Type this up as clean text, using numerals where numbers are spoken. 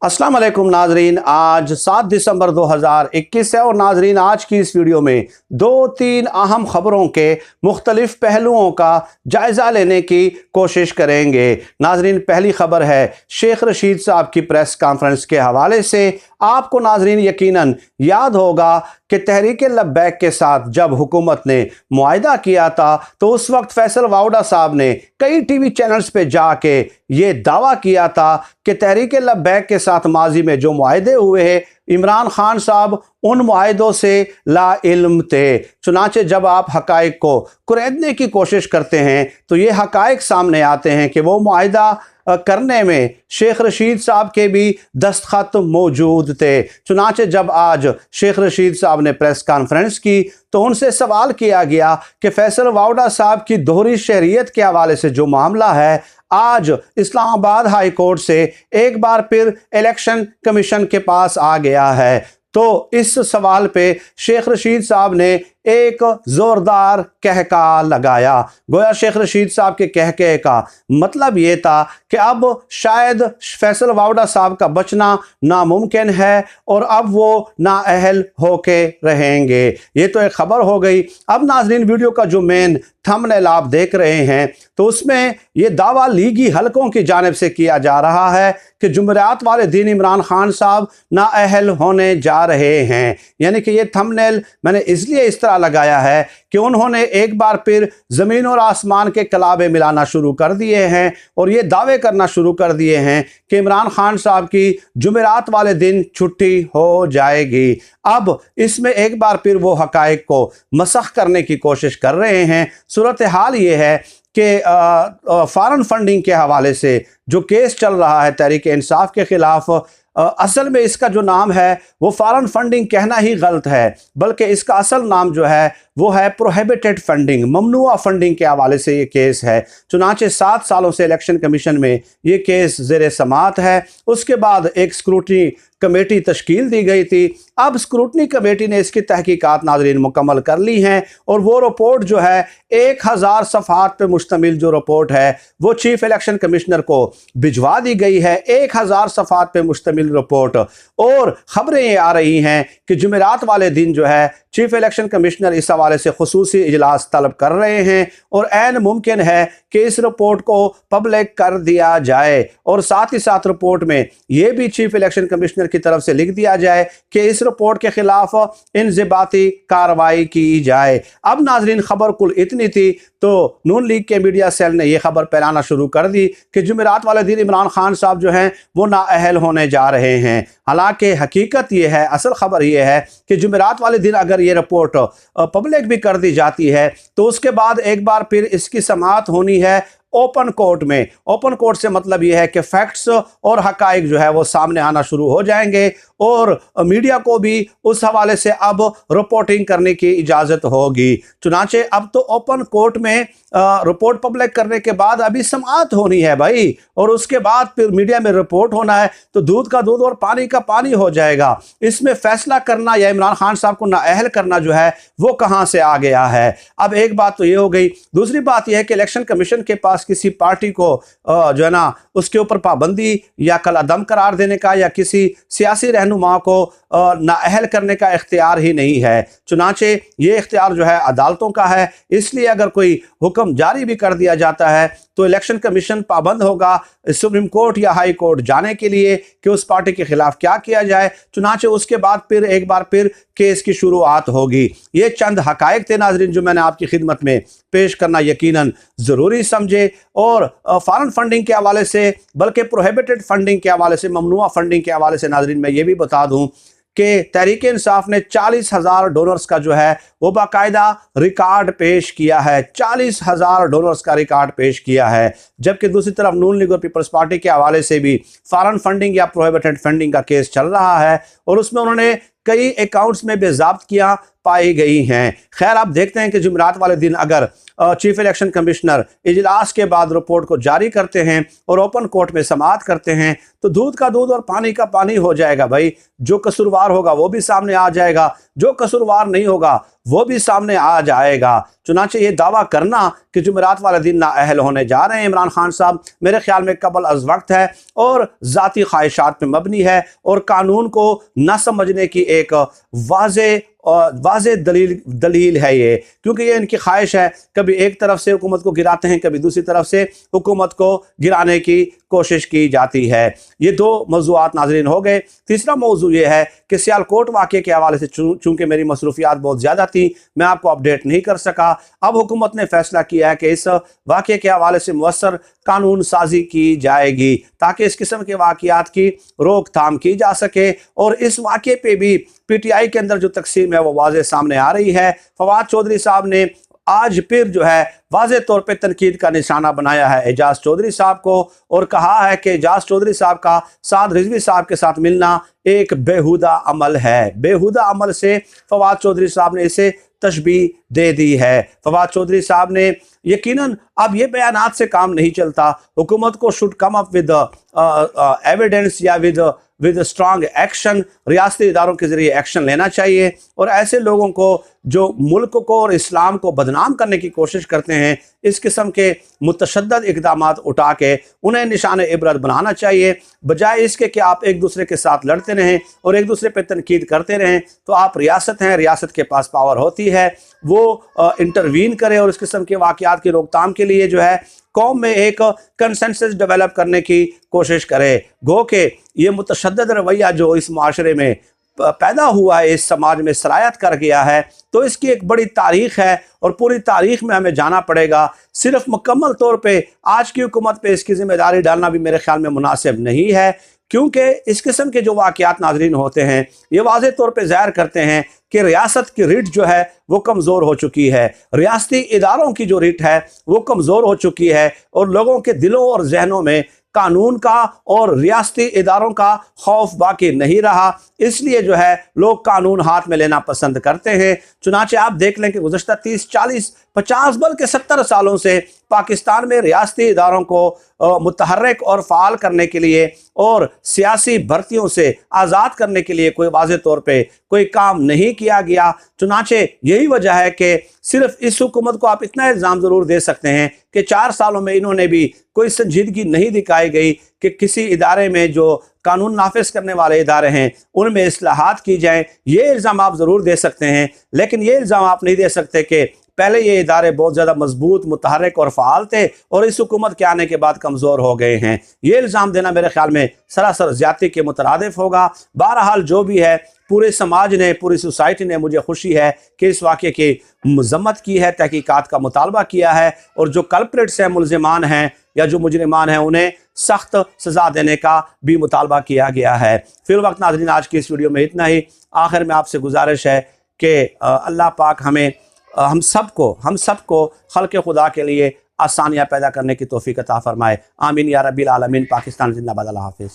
अस्सलाम वालेकुम नाजरीन, आज 7 दिसंबर 2021 है और नाजरीन आज की इस वीडियो में दो तीन अहम खबरों के मुख्तलिफ पहलुओं का जायज़ा लेने की कोशिश करेंगे। नाजरीन, पहली खबर है शेख रशीद साहब की प्रेस कॉन्फ्रेंस के हवाले से। आपको नाजरीन यकीनन याद होगा कि तहरीक लब्बैक के साथ जब हुकूमत ने मुआहिदा किया था तो उस वक्त फैसल वाउडा साहब ने कई टीवी चैनल्स पे जाके ये दावा किया था कि तहरीक लब्बैक के साथ माजी में जो मुआहिदे हुए हैं, इमरान खान साहब उन मुआहिदों से ला इल्म थे। चुनाचे जब आप हकाइक को कुरेदने की कोशिश करते हैं तो ये हकाइक सामने आते हैं कि वो मुआहिदा करने में शेख रशीद साहब के भी दस्तखत मौजूद थे। चुनाचे जब आज शेख रशीद साहब ने प्रेस कॉन्फ्रेंस की तो उनसे सवाल किया गया कि फैसल वाउडा साहब की दोहरी शहरियत के हवाले से जो मामला है, आज इस्लामाबाद हाई कोर्ट से एक बार फिर इलेक्शन कमीशन के पास आ गया है। तो इस सवाल पे शेख रशीद साहब ने एक जोरदार कहका लगाया। गोया शेख रशीद साहब के कहके का मतलब ये था कि अब शायद फैसल वाउडा साहब का बचना नामुमकिन है और अब वो नाअहल होके रहेंगे। ये तो एक खबर हो गई। अब नाजरीन, वीडियो का जो मेन थंबनेल आप देख रहे हैं तो उसमें ये दावा लीगी हलकों की जानिब से किया जा रहा है कि जुमेरात वाले दिन इमरान खान साहब नाअहल होने जा रहे हैं। यानी कि ये थंबनेल मैंने इसलिए इस तरह लगाया है कि उन्होंने एक बार फिर ज़मीन और आसमान के कलाबे मिलाना शुरू कर दिए हैं और ये दावे करना शुरू कर दिए हैं कि इमरान खान साहब की जुमेरात वाले दिन छुट्टी हो जाएगी। अब इसमें एक बार फिर वो हकाइक को मसख करने की कोशिश कर रहे हैं। सूरत हाल ये है कि फॉरेन फंडिंग के हवाले से जो केस चल रहा है तहरीक इंसाफ के खिलाफ, असल में इसका जो नाम है वो फॉरेन फंडिंग कहना ही गलत है, बल्कि इसका असल नाम जो है वो है प्रोहिबिटेड फंडिंग, ममनुआ फंडिंग के हवाले से ये केस है। चुनाचे 7 सालों से इलेक्शन कमीशन में ये केस ज़ेर समात है। उसके बाद एक स्क्रूटनी कमेटी तश्कील दी गई थी। अब स्क्रूटनी कमेटी ने इसकी तहकीकात नाजरीन मुकम्मल कर ली हैं और वो रिपोर्ट जो है 1000 सफ़हात पे मुश्तमिल जो रिपोर्ट है वो चीफ इलेक्शन कमिश्नर को भिजवा दी गई है। 1000 सफ़हात पे मुश्तमिल रिपोर्ट। और ख़बरें ये आ रही हैं कि जुमेरात वाले दिन जो है चीफ इलेक्शन कमिश्नर इस हवाले से खुसूसी इजलास तलब कर रहे हैं और ऐन मुमकिन है कि इस रिपोर्ट को पब्लिक कर दिया जाए और साथ ही साथ रिपोर्ट में यह भी चीफ इलेक्शन कमिश्नर की तरफ से लिख दिया जाए कि इस रिपोर्ट के खिलाफ इंज़िबाती कार्रवाई की जाए। अब नाजरीन, खबर कुल इतनी थी तो नून लीग के मीडिया सेल ने यह खबर फैलाना शुरू कर दी कि जुमेरात वाले दिन इमरान खान साहब जो हैं वो नाअहल होने जा रहे हैं। हालांकि हकीकत यह है, असल खबर यह है कि जुमेरात वाले दिन अगर ये रिपोर्ट पब्लिक भी कर दी जाती है तो उसके बाद एक बार फिर इसकी समाअत होनी है ओपन कोर्ट में। ओपन कोर्ट से मतलब यह है कि फैक्ट्स और हकाइक जो है वो सामने आना शुरू हो जाएंगे और मीडिया को भी उस हवाले से अब रिपोर्टिंग करने की इजाज़त होगी। चुनाचे अब तो ओपन कोर्ट में रिपोर्ट पब्लिक करने के बाद अभी समाअत होनी है भाई, और उसके बाद फिर मीडिया में रिपोर्ट होना है तो दूध का दूध और पानी का पानी हो जाएगा। इसमें फैसला करना या इमरान खान साहब को नाअहल करना जो है वो कहाँ से आ गया है। अब एक बात तो ये हो गई। दूसरी बात यह है कि इलेक्शन कमीशन के पास किसी पार्टी को जो है ना उसके ऊपर पाबंदी या कल अदम करार देने का या किसी सियासी रहनुमा को नाअहल करने का इख्तियार ही नहीं है। चुनाचे ये इख्तियार जो है अदालतों का है। इसलिए अगर कोई हुक्म जारी भी कर दिया जाता है तो इलेक्शन कमीशन पाबंद होगा सुप्रीम कोर्ट या हाई कोर्ट जाने के लिए कि उस पार्टी के खिलाफ क्या किया जाए। चुनाचे उसके बाद फिर एक बार फिर केस की शुरुआत होगी। ये चंद हकायक थे नाजरीन जो मैंने आपकी खिदमत में पेश करना यकीनन ज़रूरी समझे। और फॉरेन फंडिंग के हवाले से, बल्कि प्रोहिबिटेड फंडिंग के हवाले से, ममनुआ फंडिंग के हवाले से नाजरीन मैं ये भी बता दूं कि तहरीक इंसाफ ने 40,000 डोनर्स का जो है वो बाकायदा रिकॉर्ड पेश किया है। 40,000 डोनर्स का रिकॉर्ड पेश किया है। जबकि दूसरी तरफ नून लीग और पीपल्स पार्टी के हवाले से भी फॉरेन फंडिंग या प्रोहिबिटेड फंडिंग का केस चल रहा है और उसमें उन्होंने कई अकाउंट्स में बेज़ाब्त किया पाई गई हैं। खैर, आप देखते हैं कि जुमेरात वाले दिन अगर चीफ इलेक्शन कमिश्नर इजलास के बाद रिपोर्ट को जारी करते हैं और ओपन कोर्ट में समाअत करते हैं तो दूध का दूध और पानी का पानी हो जाएगा भाई। जो कसूरवार होगा वो भी सामने आ जाएगा, जो कसूरवार नहीं होगा वो भी सामने आ जाएगा। चुनांचे ये दावा करना कि जुमेरात वाले दिन नाअहल होने जा रहे हैं इमरान खान साहब, मेरे ख्याल में कबल अज़ वक्त है और ज़ाती ख्वाहिशात पे मबनी है और कानून को न समझने की एक वाज़े दलील है ये, क्योंकि ये इनकी ख्वाहिश है। कभी एक तरफ से हुकूमत को गिराते हैं, कभी दूसरी तरफ से हुकूमत को गिराने की कोशिश की जाती है। ये दो मौज़ूआत नाज़रीन हो गए। तीसरा मौजू ये है कि सियालकोट वाक़े के हवाले से चूँकि मेरी मसरूफियात बहुत ज़्यादा थी, मैं आपको अपडेट नहीं कर सका। अब हुकूमत ने फैसला किया है कि इस वाक़े के हवाले से मुअस्सर कानून साजी की जाएगी ताकि इस किस्म के वाक़यात की रोकथाम की जा सके। और इस वाक़े पे भी PTI के अंदर जो तकसीम है वो वाज़े सामने आ रही है। फवाद चौधरी साहब ने आज फिर जो है वाज़े तौर पे तनकीद का निशाना बनाया है एजाज चौधरी साहब को और कहा है कि एजाज चौधरी साहब का साद रिजवी साहब के साथ मिलना एक बेहुदा अमल है। बेहुदा अमल से फवाद चौधरी साहब ने इसे तशबीह दे दी है। फवाद चौधरी साहब ने यकीनन अब ये बयानात से काम नहीं चलता, हुकूमत को should come up with evidence या विद स्ट्रांग एक्शन, रियासती इदारों के जरिए एक्शन लेना चाहिए और ऐसे लोगों को जो मुल्क को और इस्लाम को बदनाम करने की कोशिश करते हैं इस किस्म के मुतशद्दद इक़दामात उठा के उन्हें निशान इबरत बनाना चाहिए, बजाय इसके कि आप एक दूसरे के साथ लड़ते रहें और एक दूसरे पर तनकीद करते रहें। तो आप रियासत हैं, रियासत के पास पावर होती है, वो इंटरवीन करे और इस किस्म के वाक़यात की रोकथाम के लिए जो है कौम में एक कंसेंसस डेवलप करने की कोशिश करे। गो के ये मुतशद्दद रवैया जो इस माशरे में पैदा हुआ है, इस समाज में सरायत कर गया है, तो इसकी एक बड़ी तारीख़ है और पूरी तारीख़ में हमें जाना पड़ेगा। सिर्फ मुकम्मल तौर पे आज की हुकूमत पे इसकी ज़िम्मेदारी डालना भी मेरे ख्याल में मुनासिब नहीं है, क्योंकि इस किस्म के जो वाक़यात नाज़रीन होते हैं ये वाज़े तौर पे ज़ाहिर करते हैं कि रियासत की रिट जो है वो कमज़ोर हो चुकी है, रियासती इदारों की जो रिट है वो कमज़ोर हो चुकी है और लोगों के दिलों और जहनों में कानून का और रियासती इदारों का खौफ बाकी नहीं रहा। इसलिए जो है लोग कानून हाथ में लेना पसंद करते हैं। चुनांचे आप देख लें कि गुज़श्ता 30, 40, 50 बल्कि 70 सालों से पाकिस्तान में रियासती इदारों को मुतहर्रिक और फ़ाल करने के लिए और सियासी भर्तियों से आज़ाद करने के लिए कोई वाज़े तौर पे कोई काम नहीं किया गया। चुनांचे यही वजह है कि सिर्फ इस हुकूमत को आप इतना इल्ज़ाम ज़रूर दे सकते हैं कि 4 सालों में इन्होंने भी कोई संजीदगी नहीं दिखाई गई कि किसी इदारे में जो कानून नाफिज करने वाले इदारे हैं उनमें इस्लाहात की जाएं। ये इल्ज़ाम आप ज़रूर दे सकते हैं, लेकिन ये इल्ज़ाम आप नहीं दे सकते कि पहले ये इदारे बहुत ज़्यादा मजबूत, मुतहर्रिक और फ़ाल थे और इस हुकूमत के आने के बाद कमज़ोर हो गए हैं। ये इल्ज़ाम देना मेरे ख्याल में सरासर ज़्यादती के मुतरादिफ होगा। बहरहाल जो भी है, पूरे समाज ने, पूरी सोसाइटी ने, मुझे खुशी है कि इस वाक़े की मज़म्मत की है, तहकीकात का मुतालबा किया है और जो कल्प्रिट्स हैं, मुल्ज़िमान हैं या जो मुजरिमान हैं उन्हें सख्त सज़ा देने का भी मुतालबा किया गया है। फिर वक्त नाज़रीन आज की इस वीडियो में इतना ही। आखिर में आपसे गुजारिश है कि अल्लाह पाक हमें हम सबको खल्क़ खुदा के लिए आसानियाँ पैदा करने की तौफ़ीक़ अता फ़रमाए। आमीन या रब्बिल आलमीन। पाकिस्तान जिंदाबाद। अल्लाह हाफ़िज़।